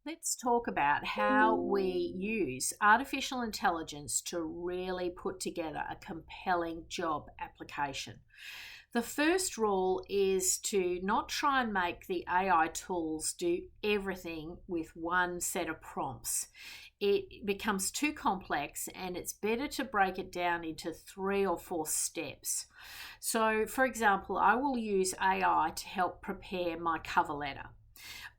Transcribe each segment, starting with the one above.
Let's talk about how we use artificial intelligence to really put together a compelling job application. The first rule is to not try and make the AI tools do everything with one set of prompts. It becomes too complex, and it's better to break it down into 3 or 4 steps. So, for example, I will use AI to help prepare my cover letter.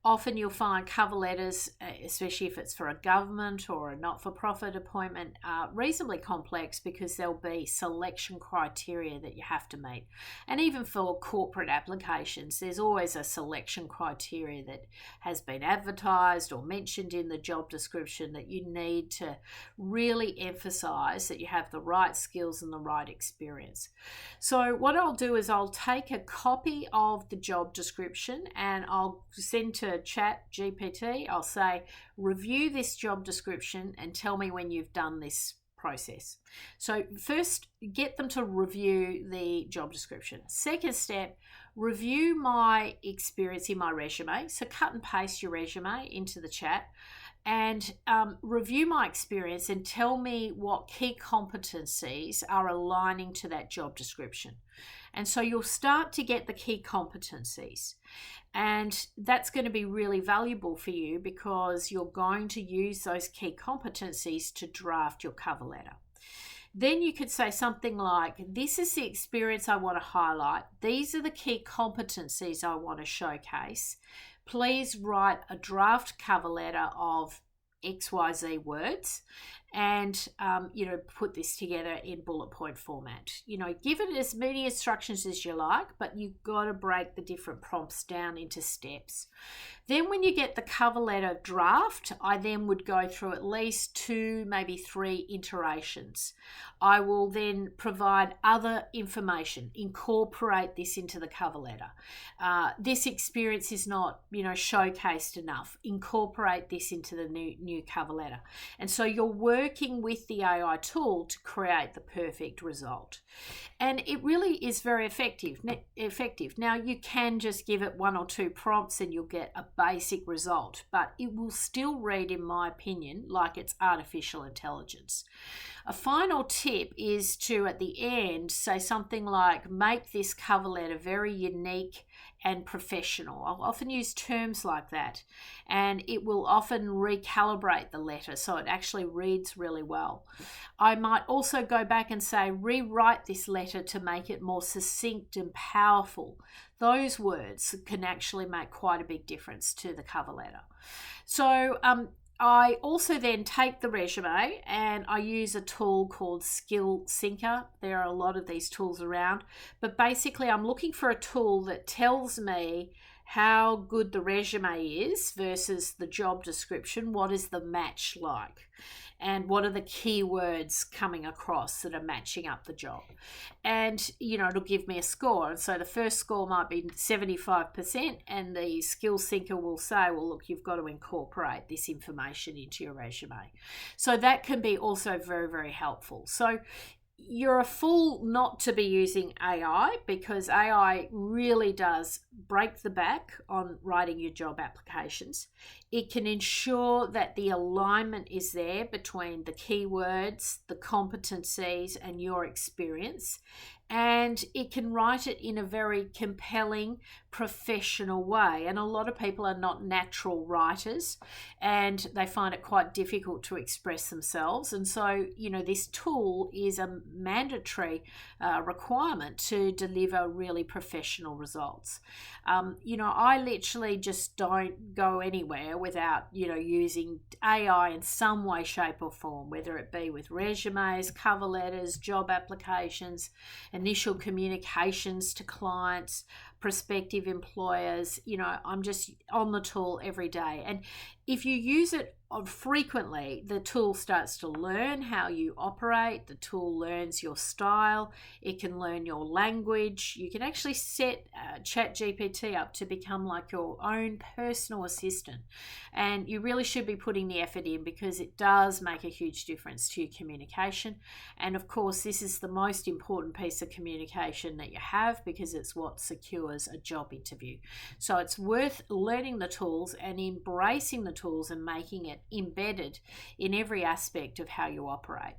Often you'll find cover letters, especially if it's for a government or a not-for-profit appointment, are reasonably complex because there'll be selection criteria that you have to meet. And even for corporate applications, there's always a selection criteria that has been advertised or mentioned in the job description that you need to really emphasize that you have the right skills and the right experience. So what I'll do is I'll take a copy of the job description and I'll send to Chat GPT. I'll say, review this job description and tell me when you've done this process. So first, get them to review the job description. Second step, review my experience in my resume. So cut and paste your resume into the chat and review my experience and tell me what key competencies are aligning to that job description. And so you'll start to get the key competencies. And that's going to be really valuable for you because you're going to use those key competencies to draft your cover letter. Then you could say something like, this is the experience I want to highlight. These are the key competencies I want to showcase. Please write a draft cover letter of XYZ words and put this together in bullet point format. Give it as many instructions as you like, but you've got to break the different prompts down into steps. Then when you get the cover letter draft, I then would go through at least 2, maybe 3 iterations. I will then provide other information, incorporate this into the cover letter. This experience is not, showcased enough. Incorporate this into the new cover letter. And so you're working with the AI tool to create the perfect result. And it really is very effective. Now, you can just give it 1 or 2 prompts and you'll get a basic result, but it will still read, in my opinion, like it's artificial intelligence. A final tip is to, at the end, say something like, make this cover letter very unique and professional. I'll often use terms like that, and it will often recalibrate the letter so it actually reads really well. I might also go back and say, rewrite this letter to make it more succinct and powerful. Those words can actually make quite a big difference to the cover letter. So I also then take the resume and I use a tool called Skill Syncer. There are a lot of these tools around, but basically I'm looking for a tool that tells me how good the resume is versus the job description. What is the match like? And what are the keywords coming across that are matching up the job? And, it'll give me a score. And so the first score might be 75%, and the Skill Syncer will say, well, look, you've got to incorporate this information into your resume. So that can be also very, very helpful. So you're a fool not to be using AI because AI really does break the back on writing your job applications. It can ensure that the alignment is there between the keywords, the competencies, and your experience. And it can write it in a very compelling, professional way. And a lot of people are not natural writers and they find it quite difficult to express themselves. And so, this tool is a mandatory requirement to deliver really professional results. I literally just don't go anywhere without, using AI in some way, shape or form, whether it be with resumes, cover letters, job applications, initial communications to clients, prospective employers. I'm just on the tool every day. And if you use it frequently the tool starts to learn how you operate. The tool learns your style. It can learn your language. You can actually set ChatGPT up to become like your own personal assistant, and you really should be putting the effort in, because it does make a huge difference to your communication. And of course, this is the most important piece of communication that you have, because it's what secures a job interview. So it's worth learning the tools and embracing the tools and making it embedded in every aspect of how you operate.